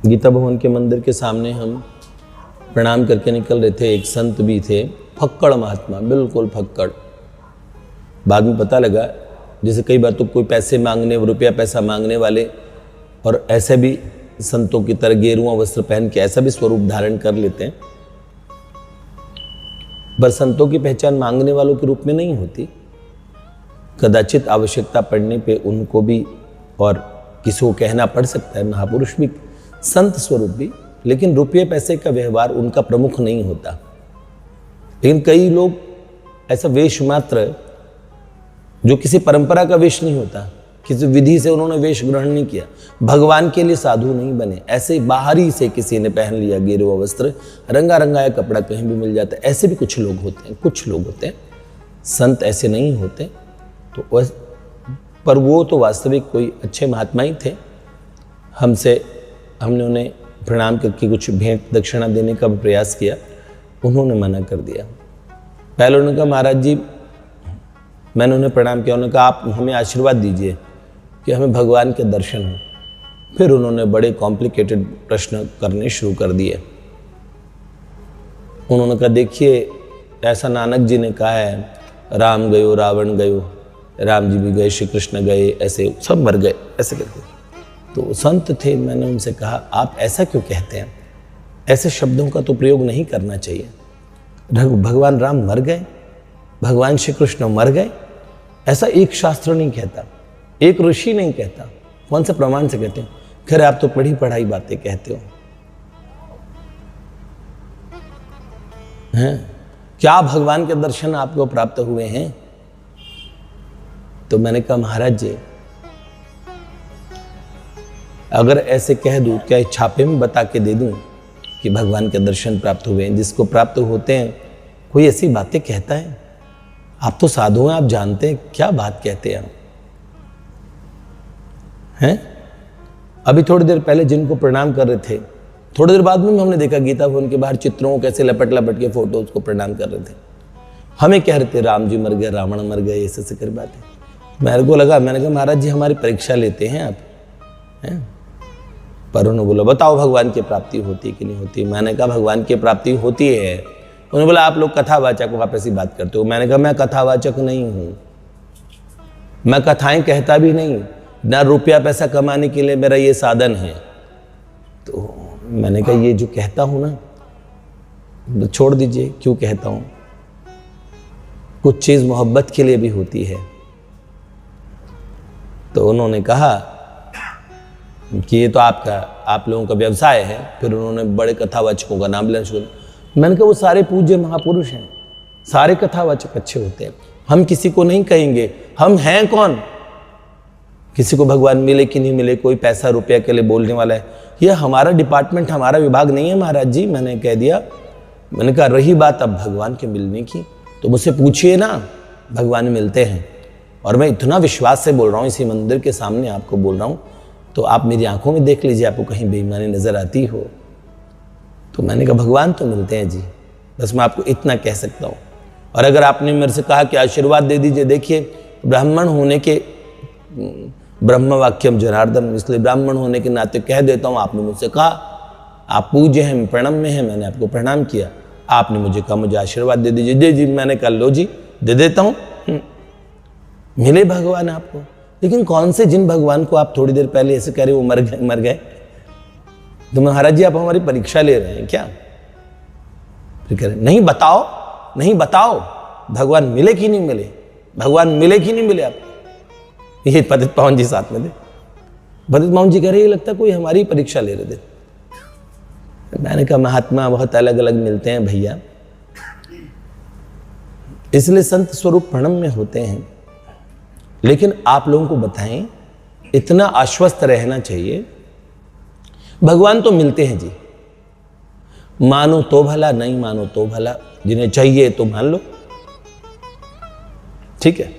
गीता भवन के मंदिर के सामने हम प्रणाम करके निकल रहे थे। एक संत भी थे, फक्कड़ महात्मा, बिल्कुल फक्कड़। बाद में पता लगा जैसे कई बार तो कोई पैसे मांगने, रुपया पैसा मांगने वाले और ऐसे भी संतों की तरह गेरुआ वस्त्र पहन के ऐसा भी स्वरूप धारण कर लेते हैं, पर संतों की पहचान मांगने वालों के रूप में नहीं होती। कदाचित आवश्यकता पड़ने पे उनको भी और किसी को कहना पड़ सकता है, महापुरुष भी, संत स्वरूप भी, लेकिन रुपये पैसे का व्यवहार उनका प्रमुख नहीं होता। लेकिन कई लोग ऐसा वेश मात्र, जो किसी परंपरा का वेश नहीं होता, किसी विधि से उन्होंने वेश ग्रहण नहीं किया, भगवान के लिए साधु नहीं बने, ऐसे बाहरी से किसी ने पहन लिया गेरुआ वस्त्र, रंगा रंगाया कपड़ा कहीं भी मिल जाता है, ऐसे भी कुछ लोग होते हैं, कुछ लोग होते हैं। संत ऐसे नहीं होते। तो पर वो तो वास्तविक कोई अच्छे महात्मा ही थे। हमने उन्हें प्रणाम करके कुछ भेंट दक्षिणा देने का प्रयास किया, उन्होंने मना कर दिया। पहले उन्होंने कहा महाराज जी, मैंने उन्हें प्रणाम किया, उन्होंने कहा आप हमें आशीर्वाद दीजिए कि हमें भगवान के दर्शन हो। फिर उन्होंने बड़े कॉम्प्लिकेटेड प्रश्न करने शुरू कर दिए। उन्होंने कहा देखिए, ऐसा नानक जी ने कहा है, राम गयो रावण गयो, राम जी भी गए, श्री कृष्ण गए, ऐसे सब मर गए, ऐसे करके। तो संत थे, मैंने उनसे कहा आप ऐसा क्यों कहते हैं, ऐसे शब्दों का तो प्रयोग नहीं करना चाहिए। भगवान राम मर गए, भगवान श्री कृष्ण मर गए, ऐसा एक शास्त्र नहीं कहता, एक ऋषि नहीं कहता। कौन से प्रमाण से कहते हो? खैर आप तो पढ़ी पढ़ाई बातें कहते हो हैं। क्या भगवान के दर्शन आपको प्राप्त हुए हैं? तो मैंने कहा महाराज जी, अगर ऐसे कह दूं, क्या छापे में बता के दे दूं कि भगवान के दर्शन प्राप्त हुए हैं? जिसको प्राप्त होते हैं कोई ऐसी बातें कहता है? आप तो साधु हैं, आप जानते हैं क्या बात कहते हैं हैं? अभी थोड़ी देर पहले जिनको प्रणाम कर रहे थे, थोड़ी देर बाद में हमने देखा गीता भवन के बाहर चित्रों को कैसे लपट लपट के फोटो उसको प्रणाम कर रहे थे। हमें कह रहे थे राम जी मर गए, रावण मर गए, ऐसे कर बातें। मेरे को लगा, मैंने कहा महाराज जी हमारी परीक्षा लेते हैं आप हैं? पर उन्होंने बोला बताओ भगवान की प्राप्ति होती कि नहीं होती? मैंने कहा भगवान की प्राप्ति होती है। उन्होंने बोला आप लोग कथावाचक हो, आप ऐसी बात करते हो। मैंने कहा मैं कथावाचक नहीं हूं, मैं कथाएं कहता भी नहीं, ना रुपया पैसा कमाने के लिए मेरा ये साधन है। तो मैंने कहा ये जो कहता हूं ना, छोड़ दीजिए, क्यों कहता हूं? कुछ चीज मोहब्बत के लिए भी होती है। तो उन्होंने कहा कि ये तो आप लोगों का व्यवसाय है। फिर उन्होंने बड़े कथावाचकों का नाम लेना शुरू किया। मैंने कहा वो सारे पूज्य महापुरुष हैं, सारे कथावाचक अच्छे होते हैं। हम किसी को नहीं कहेंगे हम हैं कौन, किसी को भगवान मिले कि नहीं मिले, कोई पैसा रुपया के लिए बोलने वाला है, ये हमारा डिपार्टमेंट, हमारा विभाग नहीं है महाराज जी। मैंने कह दिया। मैंने कहा रही बात अब भगवान के मिलने की, तो मुझसे पूछिए ना, भगवान मिलते हैं। और मैं इतना विश्वास से बोल रहा हूँ, इसी मंदिर के सामने आपको बोल रहा हूँ, तो आप मेरी आंखों में देख लीजिए, आपको कहीं बेईमानी नजर आती हो। तो मैंने कहा भगवान तो मिलते हैं जी, बस मैं आपको इतना कह सकता हूँ। और अगर आपने मेरे से कहा कि आशीर्वाद दे दीजिए, देखिए ब्राह्मण होने के, ब्रह्म वाक्यम जनार्दन, इसलिए ब्राह्मण होने के नाते कह देता हूँ। आपने मुझसे कहा आप पूज्य हैं, प्रणम में हैं, मैंने आपको प्रणाम किया। आपने मुझे कहा मुझे आशीर्वाद दे दीजिए, जी जी, मैंने कहा लो जी दे देता हूँ। मिले भगवान आपको, लेकिन कौन से जिन भगवान को आप थोड़ी देर पहले ऐसे कह रहे वो मर गए? तो महाराज जी आप हमारी परीक्षा ले रहे हैं क्या? फिर कह रहे नहीं बताओ, नहीं बताओ, भगवान मिले कि नहीं मिले, भगवान मिले कि नहीं मिले आप? ये पतित पावन जी साथ में थे। पतित पावन जी कह रहे ये लगता कोई हमारी परीक्षा ले रहे थे। मैंने कहा महात्मा बहुत अलग अलग मिलते हैं भैया, इसलिए संत स्वरूप प्रणम में होते हैं। लेकिन आप लोगों को बताएं, इतना आश्वस्त रहना चाहिए, भगवान तो मिलते हैं जी, मानो तो भला, नहीं मानो तो भला, जिन्हें चाहिए तो मान लो, ठीक है।